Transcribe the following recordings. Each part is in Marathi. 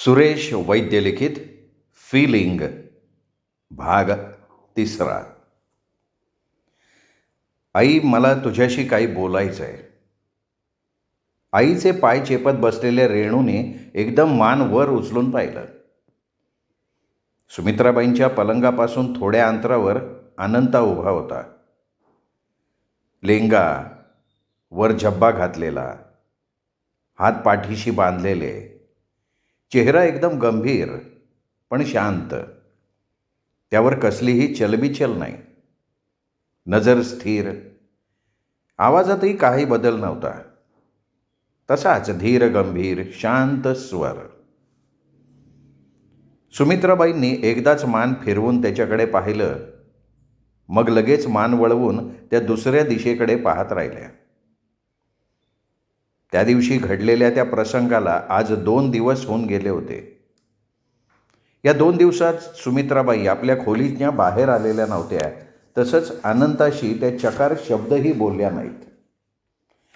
सुरेश वैद्य लिखित फीलिंग भाग 3. आई, मला तुझ्याशी काही बोलायचं आहे. आईचे पाय चेपत बसलेल्या रेणूने एकदम मान वर उचलून पाहिलं. सुमित्राबाईंच्या पलंगापासून थोड्या अंतरावर अनंता उभा होता. लेंगा, वर झब्बा घातलेला, हात पाठीशी बांधलेले, चेहरा एकदम गंभीर पण शांत. त्यावर कसलीही चलबिचल नाही, नजर स्थिर. आवाजातही काही बदल नव्हता, तसाच धीर गंभीर शांत स्वर. सुमित्राबाईंनी एकदाच मान फिरवून त्याच्याकडे पाहिलं, मग लगेच मान वळवून त्या दुसऱ्या दिशेकडे पाहत राहिल्या. त्या दिवशी घडलेल्या त्या प्रसंगाला आज 2 दिवस होऊन गेले होते. या 2 दिवसात सुमित्राबाई आपल्या खोलीच्या बाहेर आलेल्या नव्हत्या. तसंच अनंताशी त्या चकार शब्दही बोलल्या नाहीत.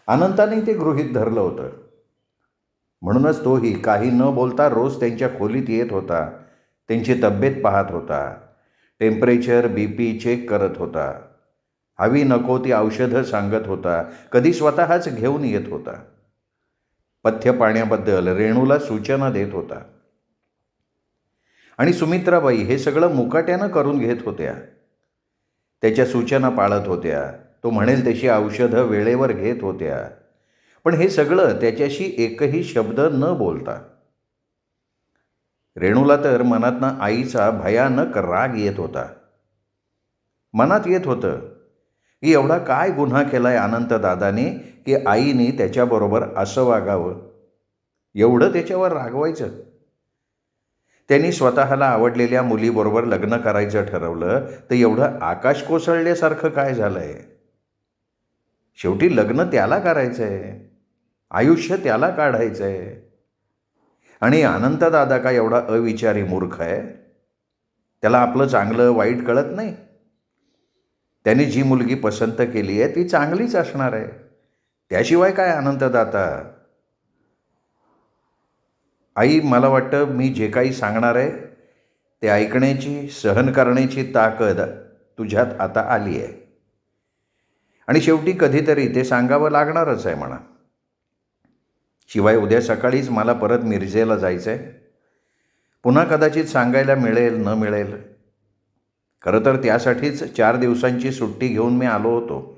अनंताने ते गृहीत धरलं होतं. म्हणूनच तोही काही न बोलता रोज त्यांच्या खोलीत येत होता. त्यांची तब्येत पाहत होता, टेम्परेचर BP चेक करत होता, हवी नको ती औषधं सांगत होता, कधी स्वतःच घेऊन येत होता. पथ्य पाण्याबद्दल रेणूला सूचना देत होता. आणि सुमित्राबाई हे सगळं मुकाट्यानं करून घेत होत्या. त्याच्या सूचना पाळत होत्या. तो म्हणेल तशी औषधं वेळेवर घेत होत्या. पण हे सगळं त्याच्याशी एकही शब्द न बोलता. रेणूला तर मनातनं आईचा भयानक राग येत होता. मनात येत होतं की एवढा काय गुन्हा केलाय अनंत दादाने की आईने त्याच्याबरोबर असं वागावं, एवढं त्याच्यावर रागवायचं. त्यांनी स्वतःला आवडलेल्या मुलीबरोबर लग्न करायचं ठरवलं तर एवढं आकाश कोसळल्यासारखं काय झालंय? शेवटी लग्न त्याला करायचंय, आयुष्य त्याला काढायचंय. आणि अनंत दादा का एवढा अविचारी मूर्ख आहे? त्याला आपलं चांगलं वाईट कळत नाही. त्याने जी मुलगी पसंत केली आहे ती चांगलीच असणार आहे. त्याशिवाय काय अनंत दादा? आई, मला वाटतं मी जे काही सांगणार आहे ते ऐकण्याची, सहन करण्याची ताकद तुझ्यात आता आली आहे. आणि शेवटी कधीतरी ते सांगावं लागणारच आहे म्हणा. शिवाय उद्या सकाळीच मला परत मिरजेला जायचं आहे. पुन्हा कदाचित सांगायला मिळेल न मिळेल. खरं तर त्यासाठीच 4 दिवसांची सुट्टी घेऊन मी आलो होतो.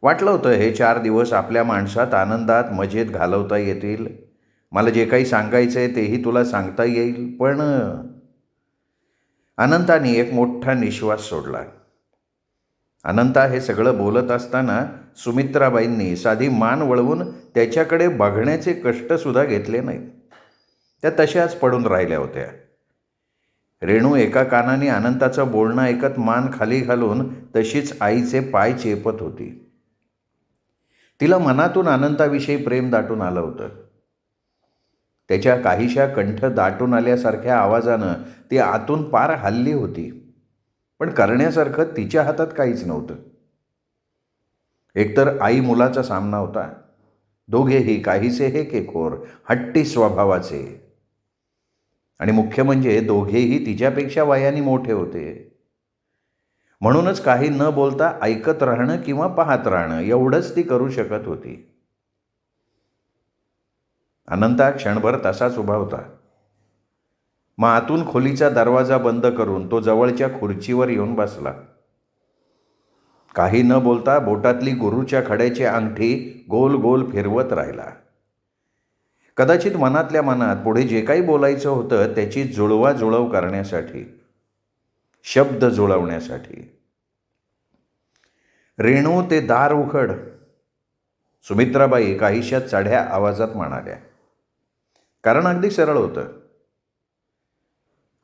वाटलं होतं हे 4 दिवस आपल्या माणसात आनंदात मजेत घालवता येतील. मला जे काही सांगायचं आहे तेही तुला सांगता येईल. पण अनंताने एक मोठा निश्वास सोडला. अनंता हे सगळं बोलत असताना सुमित्राबाईंनी साधी मान वळवून त्याच्याकडे बघण्याचे कष्टसुद्धा घेतले नाहीत. त्या तशाच पडून राहिल्या होत्या. रेणू एका कानाने अनंताचं बोलणं ऐकत मान खाली घालून तशीच आईचे पाय चेपत होती. तिला मनातून अनंताविषयी प्रेम दाटून आलं होतं. त्याच्या काहीशा कंठ दाटून आल्यासारख्या आवाजानं ती आतून पार हलली होती. पण करण्यासारखं तिच्या हातात काहीच नव्हतं. एकतर आई मुलाचा सामना होता. दोघेही काहीसे हेकेखोर, हट्टी स्वभावाचे. आणि मुख्य म्हणजे दोघेही तिच्यापेक्षा वयाने मोठे होते. म्हणूनच काही न बोलता ऐकत राहणं किंवा पाहत राहणं एवढंच ती करू शकत होती. अनंता क्षणभर तसाच उभा होता. मग आतून खोलीचा दरवाजा बंद करून तो जवळच्या खुर्चीवर येऊन बसला. काही न बोलता बोटातली गुरूच्या खड्याची अंगठी गोल गोल फिरवत राहिला. कदाचित मनातल्या मनात पुढे जे काही बोलायचं होतं त्याची जुळवाजुळव करण्यासाठी, शब्द जुळवण्यासाठी. रेणू, ते दार उघड, सुमित्राबाई काहीशा चढ्या आवाजात म्हणाल्या. कारण अगदी सरळ होतं.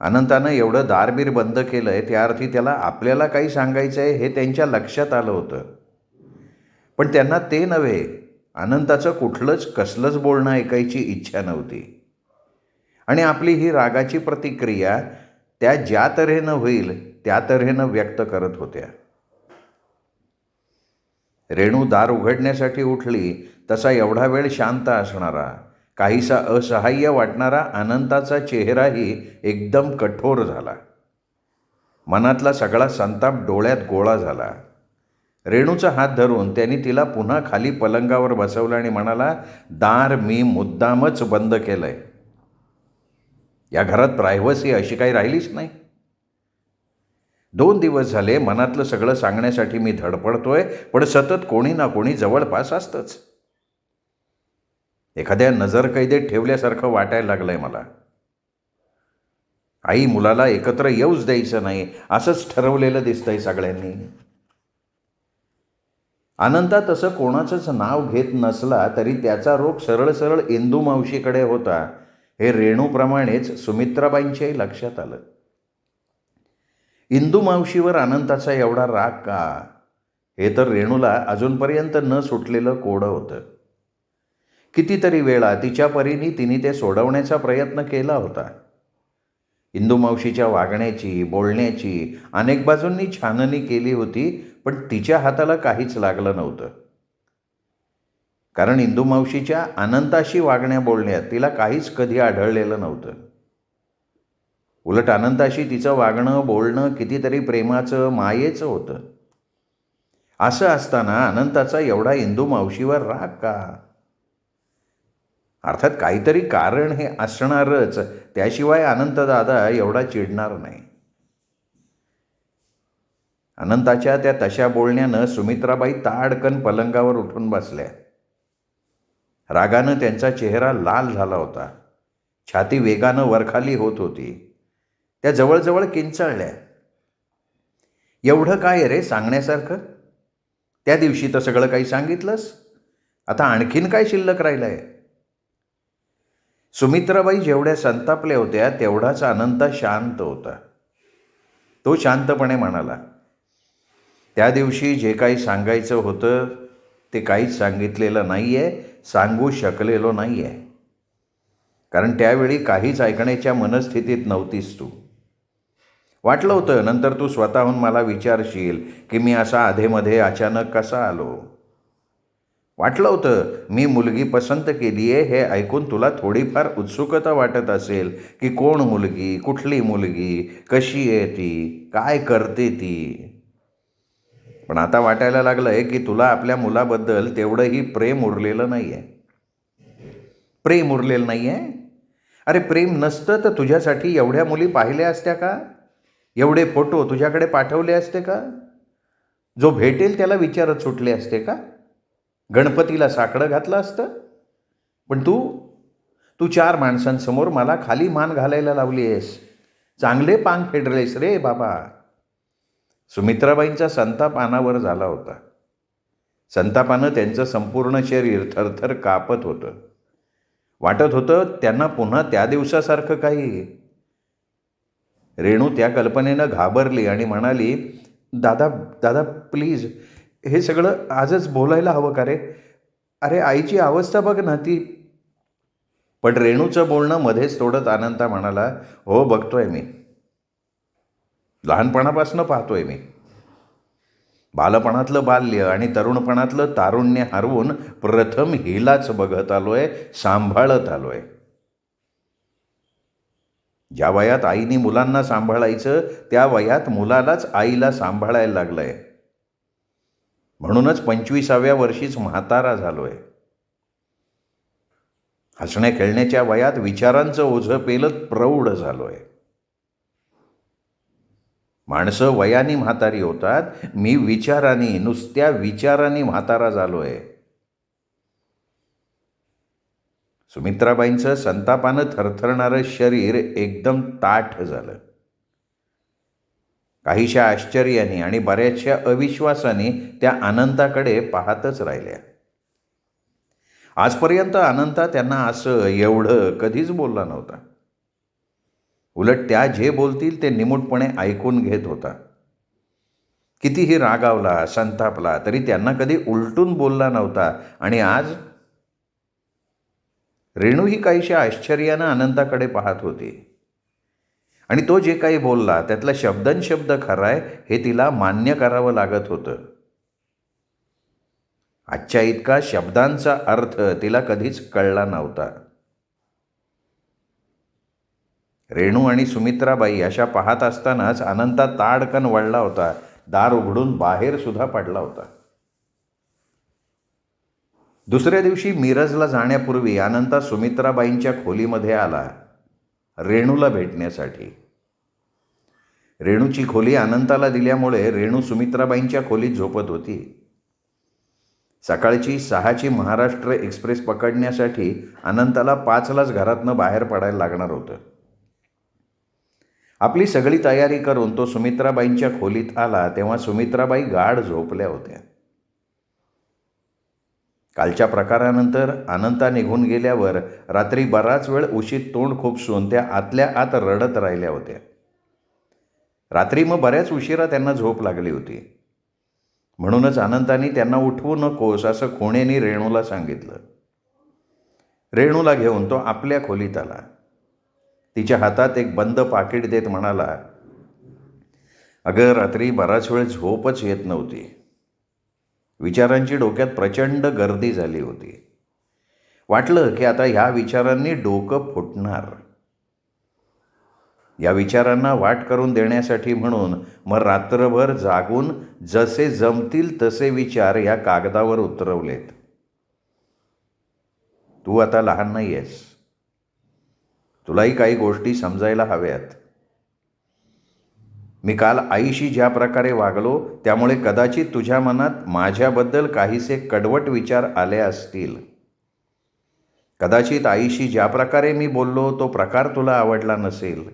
अनंतानं एवढं दारबीर बंद केलंय त्या अर्थी त्याला आपल्याला काही सांगायचं आहे हे त्यांच्या लक्षात आलं होतं. पण त्यांना ते नव्हे, अनंताचं कुठलंच कसलंच बोलणं ऐकायची इच्छा नव्हती. आणि आपली ही रागाची प्रतिक्रिया त्या ज्या तऱ्हेनं होईल त्या तऱ्हेनं व्यक्त करत होत्या. रेणू दार उघडण्यासाठी उठली तसा एवढा वेळ शांत असणारा, काहीसा असहाय्य वाटणारा अनंताचा चेहराही एकदम कठोर झाला. मनातला सगळा संताप डोळ्यात गोळा झाला. रेणूचा हात धरून त्यांनी तिला पुन्हा खाली पलंगावर बसवलं आणि म्हणाला, दार मी मुद्दामच बंद केलंय. या घरात प्रायव्हसी अशी काही राहिलीच नाही. 2 दिवस झाले मनातलं सगळं सांगण्यासाठी मी धडपडतोय, पण सतत कोणी ना कोणी जवळपास असतंच. एखाद्या नजरकैदेत ठेवल्यासारखं वाटायला लागलंय मला. आई मुलाला एकत्र येऊच द्यायचं नाही असंच ठरवलेलं दिसतंय सगळ्यांनी. अनंता तसं कोणाचंच नाव घेत नसला तरी त्याचा रोग सरळ सरळ इंदू मावशीकडे होता हे रेणूप्रमाणेच सुमित्राबाईंच्याही लक्षात आलं. इंदू मावशीवर अनंताचा एवढा राग का, हे तर रेणूला अजूनपर्यंत न सुटलेलं कोडं होतं. कितीतरी वेळा तिच्या परीने तिने ते सोडवण्याचा प्रयत्न केला होता. इंदू मावशीच्या वागण्याची, बोलण्याची अनेक बाजूंनी छाननी केली होती, पण तिच्या हाताला काहीच लागलं नव्हतं. कारण इंदू मावशीच्या अनंताशी वागण्या बोलण्यात तिला काहीच कधी आढळलेलं नव्हतं. उलट अनंताशी तिचं वागणं बोलणं कितीतरी प्रेमाचं, मायेचं होतं. असं असताना अनंताचा एवढा इंदू मावशीवर राग का? अर्थात काहीतरी कारण हे असणारच, त्याशिवाय अनंतदादा एवढा चिडणार नाही. अनंताच्या त्या तशा बोलण्यानं सुमित्राबाई ताडकन पलंगावर उठून बसल्या. रागानं त्यांचा चेहरा लाल झाला होता. छाती वेगानं वरखाली होत होती. त्या जवळजवळ किंचाळल्या. एवढं काय रे सांगण्यासारखं? त्या दिवशी तर सगळं काही सांगितलंस, आता आणखीन काय शिल्लक राहिलंय? सुमित्राबाई जेवढ्या संतापल्या होत्या तेवढाच अनंता शांत होता. तो शांतपणे म्हणाला, त्या दिवशी जे काही सांगायचं होतं ते काहीच सांगितलेलं नाही आहे, सांगू शकलेलो नाही आहे. कारण त्यावेळी काहीच ऐकण्याच्या मनस्थितीत नव्हतीस तू. वाटलं होतं नंतर तू स्वतःहून मला विचारशील की मी असा अधेमध्ये अचानक कसा आलो. वाटलं होतं मी मुलगी पसंत केली आहे हे ऐकून तुला थोडीफार उत्सुकता वाटत असेल की कोण मुलगी, कुठली मुलगी, कशी आहे ती, काय करते ती. पण आता वाटायला लागलं आहे की तुला आपल्या मुलाबद्दल तेवढंही प्रेम उरलेलं नाही आहे. प्रेम उरलेलं नाही आहे? अरे प्रेम नसतं तर तुझ्यासाठी एवढ्या मुली पाहिल्या असत्या का? एवढे फोटो तुझ्याकडे पाठवले असते का? जो भेटेल त्याला विचारत सुटले असते का? गणपतीला साकडं घातलं असतं? पण तू 4 माणसांसमोर मला खाली मान घालायला लावली आहेस. चांगले पांग फेडलेस रे बाबा. सुमित्राबाईंचा संताप अनावर झाला होता. संतापानं त्यांचं संपूर्ण शरीर थरथर कापत होतं. वाटत होतं त्यांना पुन्हा त्या दिवसासारखं काही. रेणू त्या कल्पनेनं घाबरली आणि म्हणाली, दादा दादा प्लीज, हे सगळं आजच बोलायला हवं का रे? अरे आईची अवस्था बघ ना ती. पण रेणूचं बोलणं मध्येच तोडत अनंता म्हणाला, हो बघतोय मी, लहानपणापासून पाहतोय मी. बालपणातलं बाल्य आणि तरुणपणातलं तारुण्य हरवून प्रथम हिलाच बघत आलोय, सांभाळत आलोय. ज्या वयात आईने मुलांना सांभाळायचं त्या वयात मुलालाच आईला सांभाळायला लागलंय. म्हणूनच 25व्या वर्षीच म्हातारा झालोय. हसण्या खेळण्याच्या वयात विचारांचं ओझं पेलत प्रौढ झालोय. माणसं वयाने म्हातारी होतात, मी विचारांनी, नुसत्या विचारांनी म्हातारा झालोय. सुमित्राबाईंचं संतापानं थरथरणारं शरीर एकदम ताठ झालं. काहीशा आश्चर्याने आणि बऱ्याचशा अविश्वासाने त्या अनंताकडे पाहतच राहिल्या. आजपर्यंत अनंता त्यांना असं एवढं कधीच बोलला नव्हता. उलट त्या जे बोलतील ते निमूटपणे ऐकून घेत होता. कितीही रागावला, संतापला तरी त्यांना कधी उलटून बोलला नव्हता. आणि आज रेणूही काहीशा आश्चर्यानं अनंताकडे पाहत होती. आणि तो जे काही बोलला त्यातला शब्दनशब्द खराय हे तिला मान्य करावं लागत होतं. आजच्या इतका शब्दांचा अर्थ तिला कधीच कळला नव्हता. रेणू आणि सुमित्राबाई अशा पाहत असतानाच अनंता ताडकन वळला होता. दार उघडून बाहेर सुद्धा पडला होता. दुसऱ्या दिवशी मिरजला जाण्यापूर्वी अनंता सुमित्राबाईंच्या खोलीमध्ये आला रेणूला भेटण्यासाठी. रेणूची खोली अनंताला दिल्यामुळे रेणू सुमित्राबाईंच्या खोलीत झोपत होती. सकाळची 6ची महाराष्ट्र एक्सप्रेस पकडण्यासाठी अनंताला 5लाच घरातनं बाहेर पडायला लागणार होतं. आपली सगळी तयारी करून तो सुमित्राबाईंच्या खोलीत आला तेव्हा सुमित्राबाई गाढ झोपल्या होत्या. कालच्या प्रकारानंतर अनंता निघून गेल्यावर रात्री बराच वेळ उशीत तोंड खुपसून त्या आतल्या आत रडत राहिल्या होत्या. रात्री मग बऱ्याच उशिरा त्यांना झोप लागली होती. म्हणूनच अनंतानी त्यांना उठवू नकोस असं खुणेनी रेणूला सांगितलं. रेणूला घेऊन तो आपल्या खोलीत आला. तिच्या हातात एक बंद पाकिट देत म्हणाला, अगं रात्री बराच वेळ झोपच येत नव्हती. विचारांची डोक्यात प्रचंड गर्दी झाली होती. वाटलं की आता ह्या विचारांनी डोकं फुटणार. या विचारांना वाट करून देण्यासाठी म्हणून मग रात्रभर जागून जसे जमतील तसे विचार या कागदावर उतरवलेत. तू आता लहान नाही आहेस. तुलाही काही गोष्टी समजायला हव्यात. मी काल आईशी ज्या प्रकारे वागलो त्यामुळे कदाचित तुझ्या मनात माझ्याबद्दल काहीसे कडवट विचार आले असतील. कदाचित आईशी ज्या प्रकारे मी बोललो तो प्रकार तुला आवडला नसेल.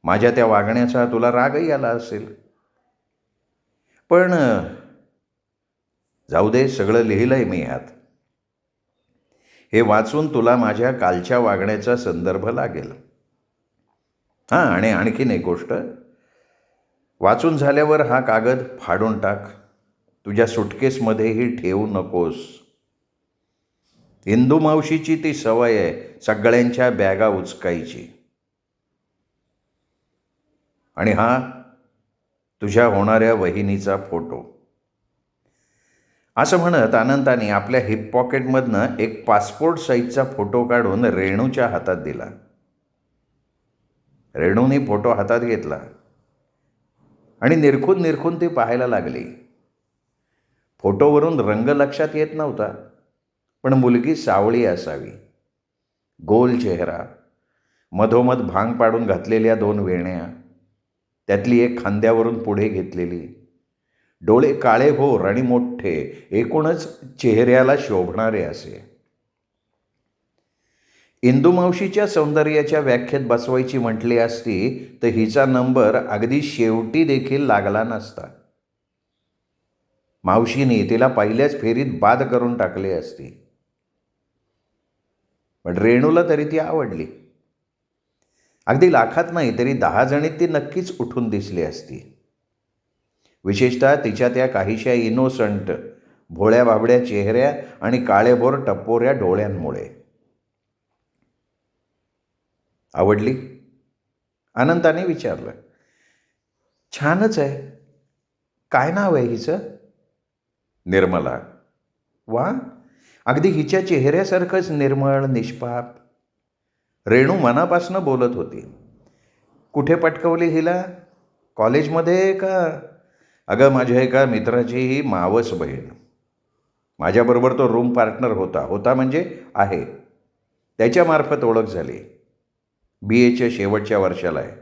माझ्या त्या वागण्याचा तुला रागही आला असेल. पण जाऊ दे, सगळं लिहिलंय मी यात. हे वाचून तुला माझ्या कालच्या वागण्याचा संदर्भ लागेल. हां, आणि आणखीन एक गोष्ट, वाचून झाल्यावर हा कागद फाडून टाक. तुझ्या सुटकेसमध्येही ठेवू नकोस. इंदू मावशीची ती सवय आहे सगळ्यांच्या बॅगा उचकायची. आणि हा तुझ्या होणाऱ्या वहिनीचा फोटो. असं म्हणत अनंताने आपल्या हिप पॉकेटमधनं एक पासपोर्ट साईजचा फोटो काढून रेणूच्या हातात दिला. रेणूने फोटो हातात घेतला आणि निरखून निरखून ती पाहायला लागली. फोटोवरून रंग लक्षात येत नव्हता, पण मुलगी सावळी असावी. गोल चेहरा, मधोमध भांग पाडून घातलेल्या 2 वेण्या, त्यातली एक खांद्यावरून पुढे घेतलेली, डोळे काळेभोर आणि मोठे, एकूणच चेहऱ्याला शोभणारे असे. इंदुमावशीच्या सौंदर्याच्या व्याख्येत बसवायची म्हटली असती तर हिचा नंबर अगदी शेवटी देखील लागला नसता. मावशीने तिला पहिल्याच फेरीत बाद करून टाकली असती. पण रेणूला तरी ती आवडली. अगदी लाखात नाही तरी 10 जणीत ती नक्कीच उठून दिसली असती. विशेषतः तिच्या त्या काहीशा इनोसंट, भोळ्या बाबड्या चेहऱ्या आणि काळेभोर टपोऱ्या डोळ्यांमुळे. आवडली? अनंताने विचारलं. छानच आहे. काय नाव आहे हिचं? निर्मला. वा, अगदी हिच्या चेहऱ्यासारखंच निर्मळ, निष्पाप. रेणू मनापासनं बोलत होती. कुठे पटकवली हिला? कॉलेजमध्ये का? अगं, माझ्या एका मित्राची ही मावस बहीण. माझ्याबरोबर तो रूम पार्टनर होता म्हणजे आहे. त्याच्यामार्फत ओळख झाली. BAच्या शेवटच्या वर्षाला आहे.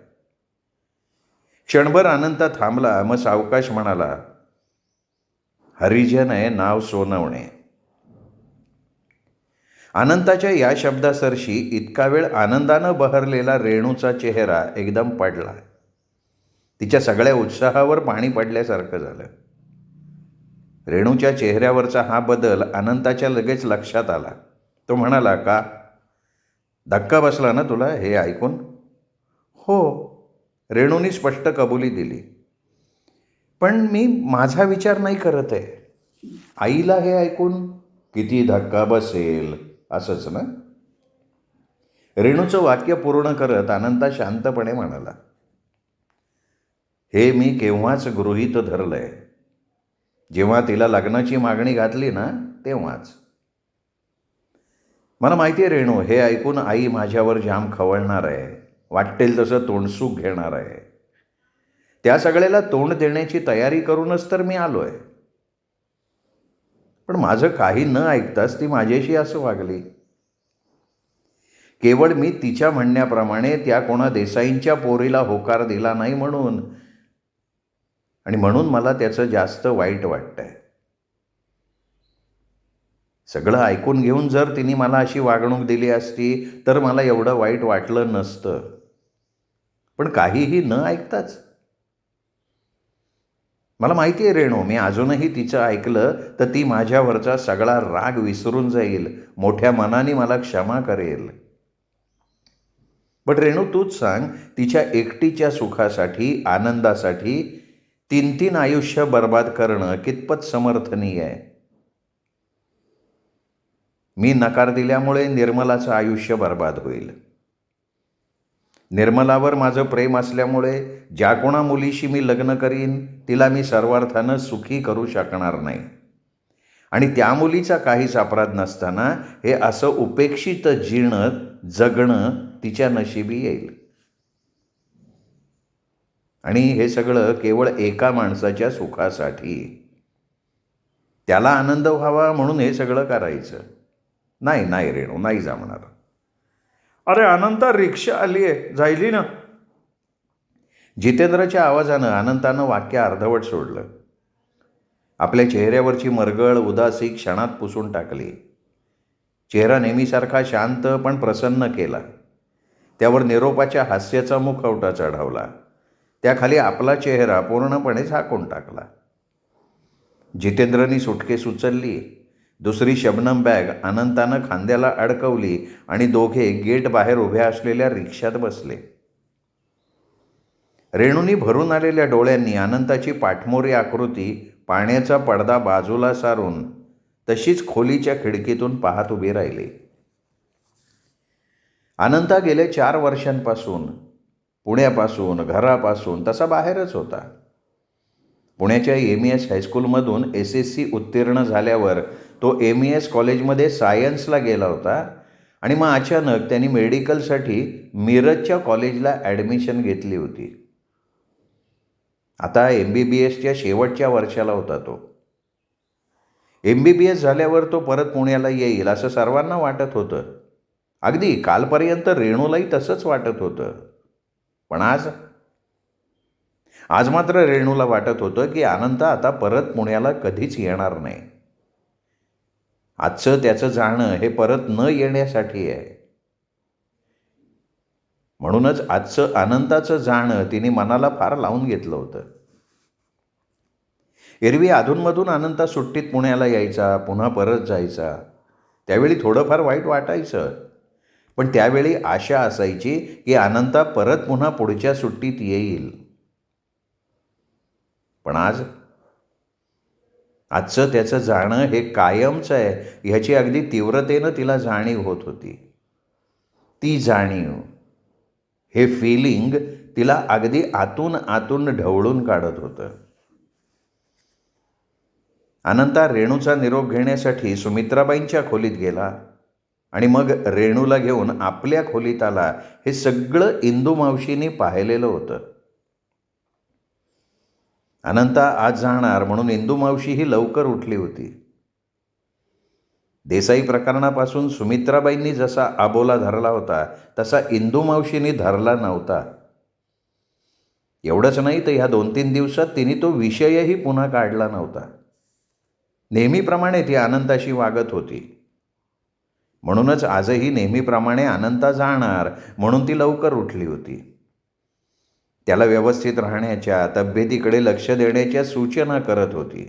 क्षणभर अनंता थांबला, मग सावकाश म्हणाला, हरिजन आहे, नाव सोनवणे. अनंताच्या या शब्दासरशी इतका वेळ आनंदानं बहरलेला रेणूचा चेहरा एकदम पडला. तिच्या सगळ्या उत्साहावर पाणी पडल्यासारखं झालं. रेणूच्या चेहऱ्यावरचा हा बदल अनंताच्या लगेच लक्षात आला. तो म्हणाला, का धक्का बसला ना तुला हे ऐकून? हो, रेणूने स्पष्ट कबुली दिली. पण मी माझा विचार नाही करत आहे. आईला हे ऐकून किती धक्का बसेल असंच ना? रेणूचं वाक्य पूर्ण करत अनंता शांतपणे म्हणाला, हे मी केव्हाच गृहीत धरलंय. जेव्हा तिला लग्नाची मागणी घातली ना तेव्हाच. मला माहिती आहे रेणू, हे ऐकून आई माझ्यावर जाम खवळणार आहे, वाटेल तसं तोंडसूक घेणार आहे. त्या सगळ्याला तोंड देण्याची तयारी करूनच तर मी आलो आहे. पण माझं काही न ऐकताच ती माझ्याशी असं वागली. केवळ मी तिच्या म्हणण्याप्रमाणे त्या कोणा देसाईंच्या पोरीला होकार दिला नाही म्हणून, आणि म्हणून मला त्याचं जास्त वाईट वाटतंय. सगळं ऐकून घेऊन जर तिने मला अशी वागणूक दिली असती तर मला एवढं वाईट वाटलं नसतं. पण काहीही न ऐकताच. मला माहिती आहे रेणू, मी अजूनही तिचं ऐकलं तर ती माझ्यावरचा सगळा राग विसरून जाईल, मोठ्या मनाने मला क्षमा करेल. पण रेणू, तूच सांग, तिच्या एकटीच्या सुखासाठी, आनंदासाठी 3-3 आयुष्य बर्बाद करणं कितपत समर्थनीय आहे? मी नकार दिल्यामुळे निर्मलाचं आयुष्य बर्बाद होईल. निर्मलावर माझं प्रेम असल्यामुळे ज्या कोणा मुलीशी मी लग्न करीन तिला मी सर्वार्थानं सुखी करू शकणार नाही. आणि त्या मुलीचा काहीच अपराध नसताना हे असं उपेक्षित जगणं तिच्या नशिबी येईल. आणि हे सगळं केवळ एका माणसाच्या सुखासाठी. त्याला आनंद व्हावा म्हणून हे सगळं करायचं. नाही रेणू, नाही जमणार. अरे अनंता, रिक्षा आली आहे, जायली ना. जितेंद्रच्या आवाजानं अनंतानं वाक्य अर्धवट सोडलं. आपल्या चेहऱ्यावरची मरगळ उदासी क्षणात पुसून टाकली. चेहरा नेहमीसारखा शांत पण प्रसन्न केला. त्यावर निरोपाच्या हास्याचा मुखवटा चढवला. त्याखाली आपला चेहरा पूर्णपणे झाकून टाकला. जितेंद्रनी सुटकेस उचलली. दुसरी शबनम बॅग अनंतानं खांद्याला अडकवली आणि दोघे गेट बाहेर उभ्या असलेल्या रिक्षात बसले. रेणूनी भरून आलेल्या डोळ्यांनी अनंताची पाठमोरी आकृती पाण्याचा पडदा बाजूला सारून तशीच खोलीच्या खिडकीतून पाहत उभी राहिली. अनंता गेल्या 4 वर्षांपासून पुण्यापासून, घरापासून तसा बाहेरच होता. पुण्याच्या MES हायस्कूलमधून SSC उत्तीर्ण झाल्यावर तो MES कॉलेजमध्ये सायन्सला गेला होता आणि मग अचानक त्यांनी मेडिकलसाठी मिरजच्या कॉलेजला ॲडमिशन घेतली होती. आता MBBSच्या शेवटच्या वर्षाला होता तो. MBBS झाल्यावर तो परत पुण्याला येईल असं सर्वांना वाटत होतं. अगदी कालपर्यंत रेणूलाही तसंच वाटत होतं. पण आज मात्र रेणूला वाटत होतं की अनंता आता परत पुण्याला कधीच येणार नाही. आजचं त्याचं जाणं हे परत न येण्यासाठी आहे. म्हणूनच आजचं अनंताचं जाणं तिने मनाला फार लावून घेतलं होतं. एरवी अधूनमधून अनंता सुट्टीत पुण्याला यायचा, पुन्हा परत जायचा. त्यावेळी थोडंफार वाईट वाटायचं, पण त्यावेळी आशा असायची की अनंता परत पुन्हा पुढच्या सुट्टीत येईल. पण आजचं त्याचं जाणं हे कायमचं आहे ह्याची अगदी तीव्रतेनं तिला जाणीव होत होती. ती जाणीव, हे फिलिंग तिला अगदी आतून ढवळून काढत होतं. अनंता रेणूचा निरोप घेण्यासाठी सुमित्राबाईंच्या खोलीत गेला आणि मग रेणूला घेऊन आपल्या खोलीत आला. हे सगळं इंदू मावशींनी पाहिलेलं होतं. अनंता आज जाणार म्हणून इंदू मावशी ही लवकर उठली होती. देसाई प्रकरणापासून सुमित्राबाईंनी जसा आबोला धरला होता तसा इंदू मावशींनी धरला नव्हता. एवढंच नाही तर ह्या 2-3 दिवसात तिने तो विषयही पुन्हा काढला नव्हता. नेहमीप्रमाणे ती अनंताशी वागत होती. म्हणूनच आजही नेहमीप्रमाणे अनंता जाणार म्हणून ती लवकर उठली होती. त्याला व्यवस्थित राहण्याच्या, तब्येतीकडे लक्ष देण्याच्या सूचना करत होती.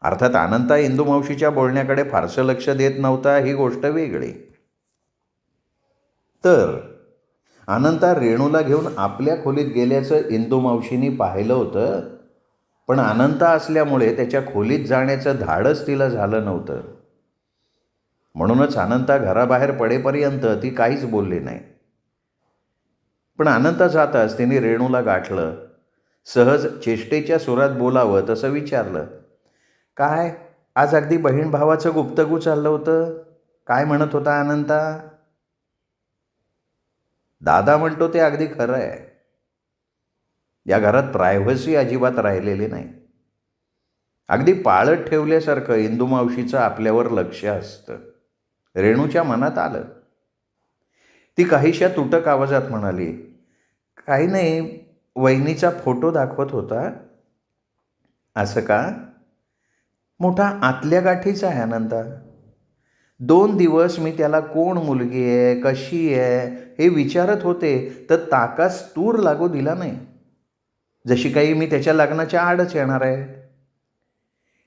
अर्थात अनंता इंदू मावशीच्या बोलण्याकडे फारसं लक्ष देत नव्हता, ही गोष्ट वेगळी. तर अनंता रेणूला घेऊन आपल्या खोलीत गेल्याचं इंदू मावशींनी पाहिलं होतं, पण अनंता असल्यामुळे त्याच्या खोलीत जाण्याचं धाडस तिला झालं नव्हतं. म्हणूनच अनंता घराबाहेर पडेपर्यंत ती काहीच बोलली नाही. पण अनंता जाताच तिने रेणूला गाठलं. सहज चेष्टेच्या सुरात बोलावं तसं विचारलं, काय आज अगदी बहीण भावाचं गुप्तगू चाललं होतं? काय म्हणत होता अनंता? दादा म्हणतो ते अगदी खरं आहे. या घरात प्रायव्हसी अजिबात राहिलेली नाही. अगदी पाळत ठेवल्यासारखं इंदू मावशीचं आपल्यावर लक्ष असतं. रेणूच्या मनात आलं. ती काहीशा तुटक आवाजात म्हणाली, काही नाही, वहिनीचा फोटो दाखवत होता. असं का? मोठा आतल्या गाठीचा आहे अनंता. 2 दिवस मी त्याला कोण मुलगी आहे, कशी आहे हे विचारत होते, तर ताकास तूर लागू दिला नाही. जशी काही मी त्याच्या लग्नाच्या आडच येणार आहे.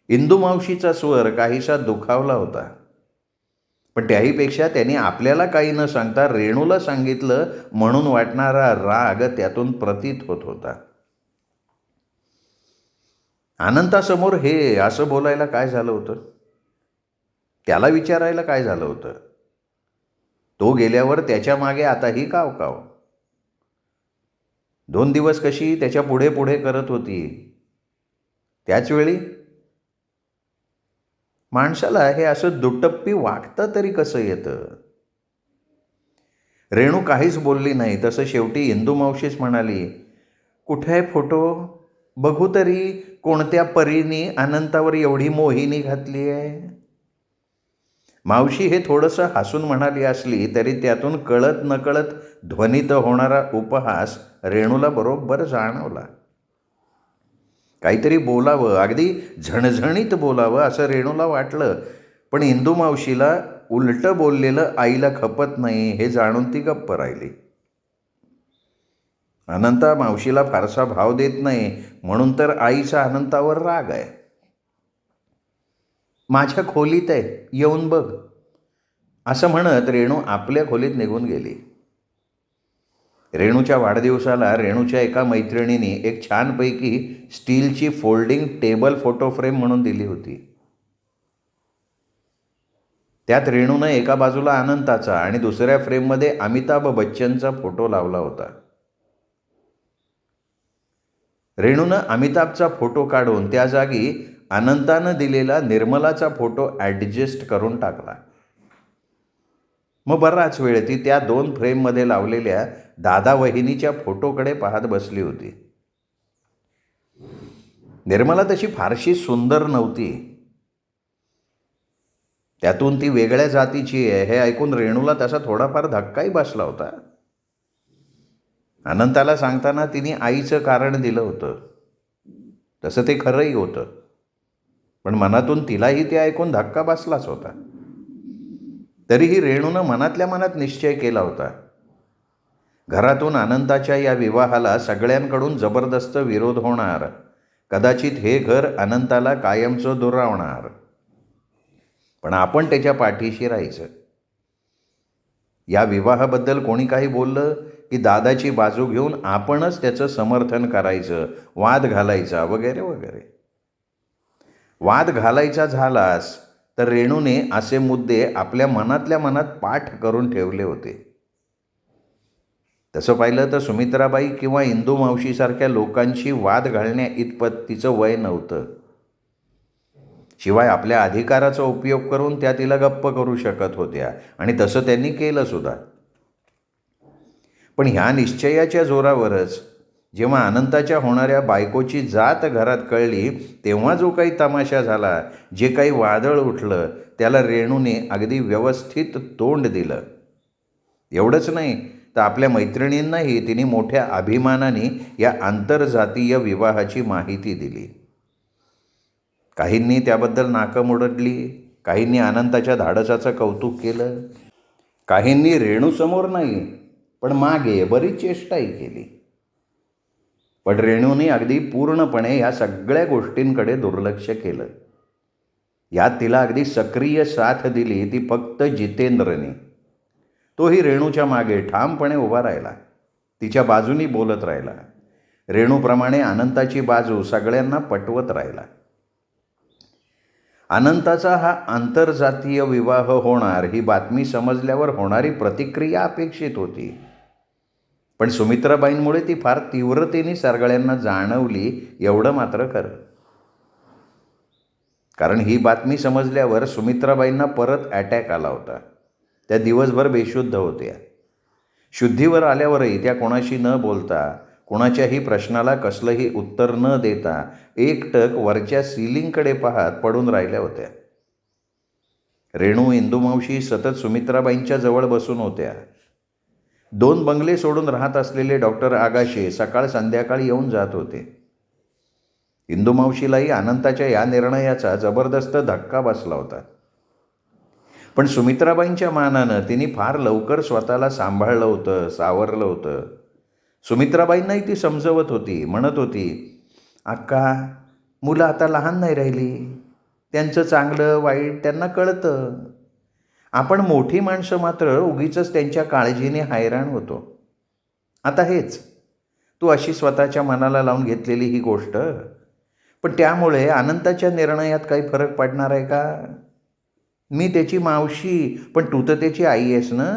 इंदू मावशीचा स्वर काहीसा दुखावला होता. पण त्याहीपेक्षा त्यांनी आपल्याला काही न सांगता रेणूला सांगितलं म्हणून वाटणारा राग त्यातून प्रतीत होत होता. अनंतासमोर हे असं बोलायला काय झालं होतं? त्याला विचारायला काय झालं होतं? तो गेल्यावर त्याच्या मागे आताही काव काव. 2 दिवस कशी त्याच्या पुढे पुढे करत होती. त्याचवेळी माणसाला हे असं दुटप्पी वागतं तरी कसं येतं? रेणू काहीच बोलली नाही. तसं शेवटी इंदू मावशीच म्हणाली, कुठे आहे फोटो? बघू तरी कोणत्या परीने अनंतावर एवढी मोहिनी घातली आहे. मावशी हे थोडंसं हसून म्हणाली असली तरी त्यातून कळत नकळत ध्वनित होणारा उपहास रेणूला बरोबर जाणवला. काहीतरी बोलावं, अगदी झणझणीत बोलावं असं रेणूला वाटलं. पण इंदू मावशीला उलटं बोललेलं आईला खपत नाही हे जाणून ती गप्प राहिली. अनंता मावशीला फारसा भाव देत नाही म्हणून तर आईचा अनंतावर राग आहे. माझ्या खोलीत आहे, येऊन बघ, असं म्हणत रेणू आपल्या खोलीत निघून गेली. रेणूच्या वाढदिवसाला रेणूच्या एका मैत्रिणीने एक छानपैकी स्टीलची फोल्डिंग टेबल फोटो फ्रेम म्हणून दिली होती. त्यात रेणूनं एका बाजूला अनंताचा आणि दुसऱ्या फ्रेममध्ये अमिताभ बच्चनचा फोटो लावला होता. रेणूनं अमिताभचा फोटो काढून त्या जागी अनंतानं दिलेला निर्मलाचा फोटो ॲडजस्ट करून टाकला. मग बराच वेळ ती त्या 2 फ्रेममध्ये लावलेल्या दादा वहिनीच्या फोटोकडे पाहत बसली होती. निर्मला तशी फारशी सुंदर नव्हती. त्यातून ती वेगळ्या जातीची आहे हे ऐकून रेणूला तसा थोडाफार धक्काही बसला होता. अनंताला सांगताना तिने आईचं कारण दिलं होतं. तसं ते खरंही होतं. पण मनातून तिलाही ते ऐकून धक्का बसलाच होता. तरीही रेणूनं मनातल्या मनात निश्चय केला होता. घरातून अनंताच्या या विवाहाला सगळ्यांकडून जबरदस्त विरोध होणार. कदाचित हे घर अनंताला कायमचं दुरावणार. पण आपण त्याच्या पाठीशी राहायचं. या विवाहाबद्दल कोणी काही बोललं की दादाची बाजू घेऊन आपणच त्याचं समर्थन करायचं, वाद घालायचा वगैरे वगैरे. वाद घालायचा झालाच तर रेणूने असे मुद्दे आपल्या मनातल्या मनात पाठ करून ठेवले होते. तसं पाहिलं तर सुमित्राबाई किंवा इंदू मावशीसारख्या लोकांशी वाद घालण्या इतपत तिचं वय नव्हतं. शिवाय आपल्या अधिकाराचा उपयोग करून त्या तिला गप्प करू शकत होत्या आणि तसं त्यांनी केलं सुद्धा. पण ह्या निश्चयाच्या जोरावरच जेव्हा अनंताच्या होणाऱ्या बायकोची जात घरात कळली तेव्हा जो काही तमाशा झाला, जे काही वादळ उठलं, त्याला रेणूने अगदी व्यवस्थित तोंड दिलं. एवढंच नाही तर आपल्या मैत्रिणींनाही तिने मोठ्या अभिमानाने या आंतरजातीय विवाहाची माहिती दिली. काहींनी त्याबद्दल नाकं मुरडली, काहींनी अनंताच्या धाडसाचं कौतुक केलं, काहींनी रेणूसमोर नाही पण मागे बरीच चेष्टाही केली. पण रेणूने अगदी पूर्णपणे या सगळ्या गोष्टींकडे दुर्लक्ष केलं. यात तिला अगदी सक्रिय साथ दिली ती फक्त जितेंद्रने. तोही रेणूच्या मागे ठामपणे उभा राहिला, तिच्या बाजूनी बोलत राहिला. रेणूप्रमाणे अनंताची बाजू सगळ्यांना पटवत राहिला. अनंताचा हा आंतरजातीय विवाह होणार ही बातमी समजल्यावर होणारी प्रतिक्रिया अपेक्षित होती. पण सुमित्राबाईंमुळे ती फार तीव्रतेने सगळ्यांना जाणवली, एवढं मात्र खरं. कारण ही बातमी समजल्यावर सुमित्राबाईंना परत अटॅक आला होता. त्या दिवसभर बेशुद्ध होत्या. शुद्धीवर आल्यावरही त्या कोणाशी न बोलता, कोणाच्याही प्रश्नाला कसलंही उत्तर न देता एकटक वरच्या सिलिंगकडे पाहत पडून राहिल्या होत्या. रेणू, इंदुमावशी सतत सुमित्राबाईंच्या जवळ बसून होत्या. 2 बंगले सोडून राहत असलेले डॉक्टर आगाशे सकाळ संध्याकाळ येऊन जात होते. इंदुमावशीलाही अनंताच्या या निर्णयाचा जबरदस्त धक्का बसला होता. पण सुमित्राबाईंच्या मानानं तिने फार लवकर स्वतःला सांभाळलं होतं, सावरलं होतं. सुमित्राबाईंनाही ती समजवत होती, म्हणत होती, "अक्का, मुलं आता लहान नाही राहिली. त्यांचं चांगलं वाईट त्यांना कळतं. आपण मोठी माणसं मात्र उगीचच त्यांच्या काळजीने हैराण होतो. आता हेच, तू अशी स्वतःच्या मनाला लावून घेतलेली ही गोष्ट, पण त्यामुळे अनंताच्या निर्णयात काही फरक पडणार आहे का? मी त्याची मावशी, पण तू तर त्याची आई आहेस ना.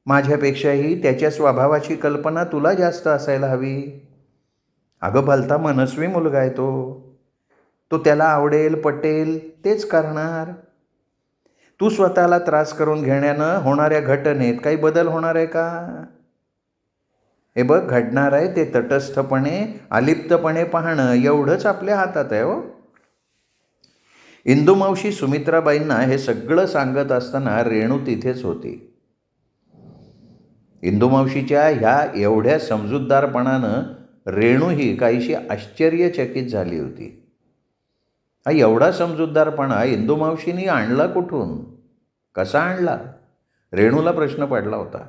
माझ्यापेक्षाही त्याच्या स्वभावाची कल्पना तुला जास्त असायला हवी. अगं, भलता मनस्वी मुलगा आहे तो. तो त्याला आवडेल, पटेल तेच करणार. तू स्वतःला त्रास करून घेण्यानं होणाऱ्या घटनेत काही बदल होणार आहे का? हे बघ, घडणार आहे ते तटस्थपणे, अलिप्तपणे पाहणं एवढंच आपल्या हातात आहे हो." इंदुमावशी सुमित्राबाईंना हे सगळं सांगत असताना रेणू तिथेच होती. इंदुमावशीच्या ह्या एवढ्या समजूतदारपणानं रेणू ही काहीशी आश्चर्यचकित झाली होती. हा एवढा समजूतदारपणा इंदुमावशीने आणला कुठून? कसा आणला? रेणूला प्रश्न पडला होता.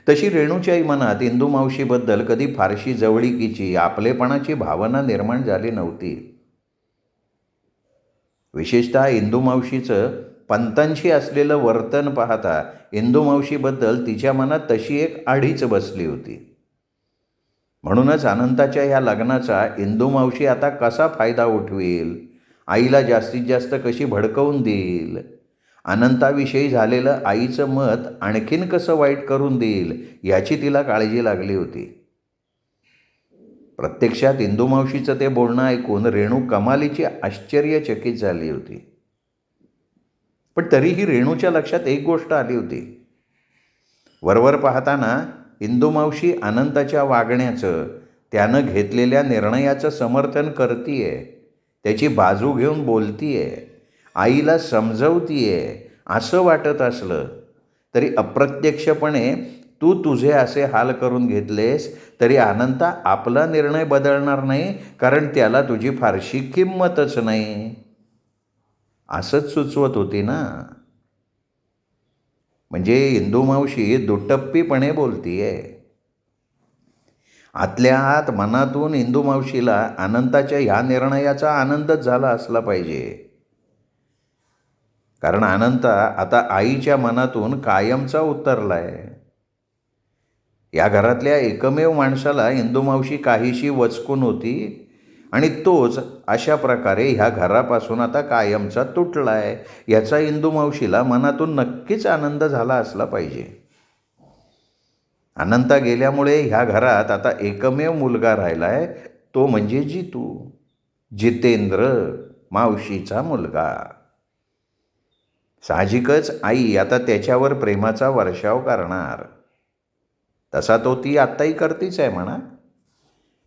तशी रेणूच्याही मनात इंदुमावशीबद्दल कधी फारशी जवळीकीची, आपलेपणाची भावना निर्माण झाली नव्हती. विशेषतः इंदुमावशीचं पंतांशी असलेलं वर्तन पाहता इंदुमावशीबद्दल तिच्या मनात तशी एक आढीच बसली होती. म्हणूनच अनंताच्या ह्या लग्नाचा इंदुमावशी आता कसा फायदा उठवेल, आईला जास्तीत जास्त कशी भडकवून देईल, अनंताविषयी झालेलं आईचं मत आणखीन कसं वाईट करून देईल याची तिला काळजी लागली होती. प्रत्यक्षात इंदुमावशीचं ते बोलणं ऐकून रेणू कमालीची आश्चर्यचकित झाली होती. पण तरीही रेणूच्या लक्षात एक गोष्ट आली होती. वरवर पाहताना इंदुमावशी अनंताच्या वागण्याचं, त्यानं घेतलेल्या निर्णयाचं समर्थन करतीये, त्याची बाजू घेऊन बोलतीये, आईला समजवतीये असं वाटत असलं तरी अप्रत्यक्षपणे तू तुझे असे हाल करून घेतलेस तरी अनंता आपला निर्णय बदलणार नाही, कारण त्याला तुझी फारशी किंमतच नाही, असंच सुचवत होती ना. म्हणजे इंदुमावशी दुटप्पीपणे बोलतीये. आतल्या आत मनातून इंदुमावशीला अनंताच्या ह्या निर्णयाचा आनंदच झाला असला पाहिजे, कारण अनंता आता आईच्या मनातून कायमचा उतरलाय. या घरातल्या एकमेव माणसाला इंदुमावशी काहीशी वचकून होती आणि तोच अशा प्रकारे ह्या घरापासून आता कायमचा तुटलाय, याचा इंदुमावशीला मनातून नक्कीच आनंद झाला असला पाहिजे. अनंता गेल्यामुळे ह्या घरात आता एकमेव मुलगा राहिलाय, तो म्हणजे जितू, जितेंद्र, मावशीचा मुलगा. साहजिकच आई आता त्याच्यावर प्रेमाचा वर्षाव करणार. तसा तो ती आत्ताही करतीच आहे म्हणा,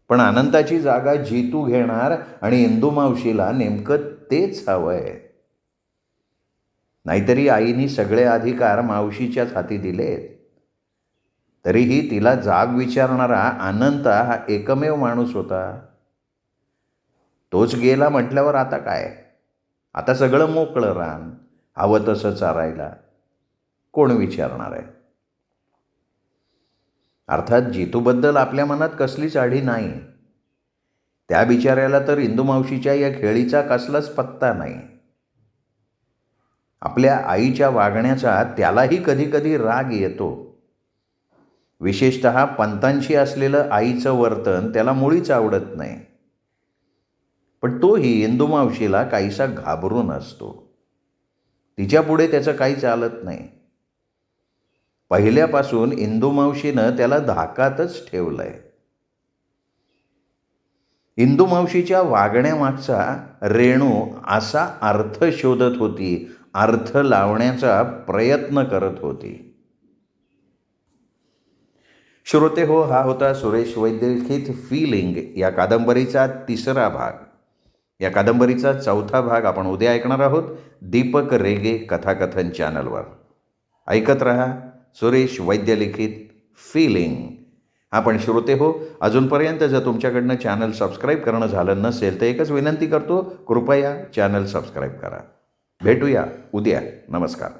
पण अनंताची जागा जितू घेणार आणि इंदुमावशीला नेमकं तेच हवं आहे. नाहीतरी आईनी सगळे अधिकार मावशीच्याच हाती दिलेत. तरीही तिला जाब विचारणारा अनंता हा एकमेव माणूस होता. तोच गेला म्हटल्यावर आता काय? आता सगळं मोकळं रान, हवं तसं चारायला कोण विचारणार आहे? अर्थात जितूबद्दल आपल्या मनात कसलीच आढी नाही. त्या बिचाऱ्याला तर इंदुमावशीच्या या खेळीचा कसलाच पत्ता नाही. आपल्या आईच्या वागण्याचा त्यालाही कधी कधी राग येतो. विशेषतः पंतांशी असलेलं आईचं वर्तन त्याला मुळीच आवडत नाही. पण तोही इंदुमावशीला काहीसा घाबरून असतो. तिच्यापुढे त्याचं काही चालत नाही. पहिल्यापासून इंदुमावशीनं त्याला धाकातच ठेवलंय. इंदू मावशीच्या वागण्यामागचा रेणू असा अर्थ शोधत होती, अर्थ लावण्याचा प्रयत्न करत होती. श्रोते हो, हा होता सुरेश वैद्य लिखित फिलिंग या कादंबरीचा 3रा भाग. या कादंबरीचा 4था भाग आपण उद्या ऐकणार आहोत दीपक रेगे कथाकथन चॅनलवर. ऐकत रहा सुरेश वैद्य लिखित फिलिंग. आपण श्रोते हो, अजूनपर्यंत जर तुमच्याकडनं चॅनल सबस्क्राईब करणं झालं नसेल तर एकच विनंती करतो, कृपया चॅनल सबस्क्राईब करा. भेटूया उद्या. नमस्कार.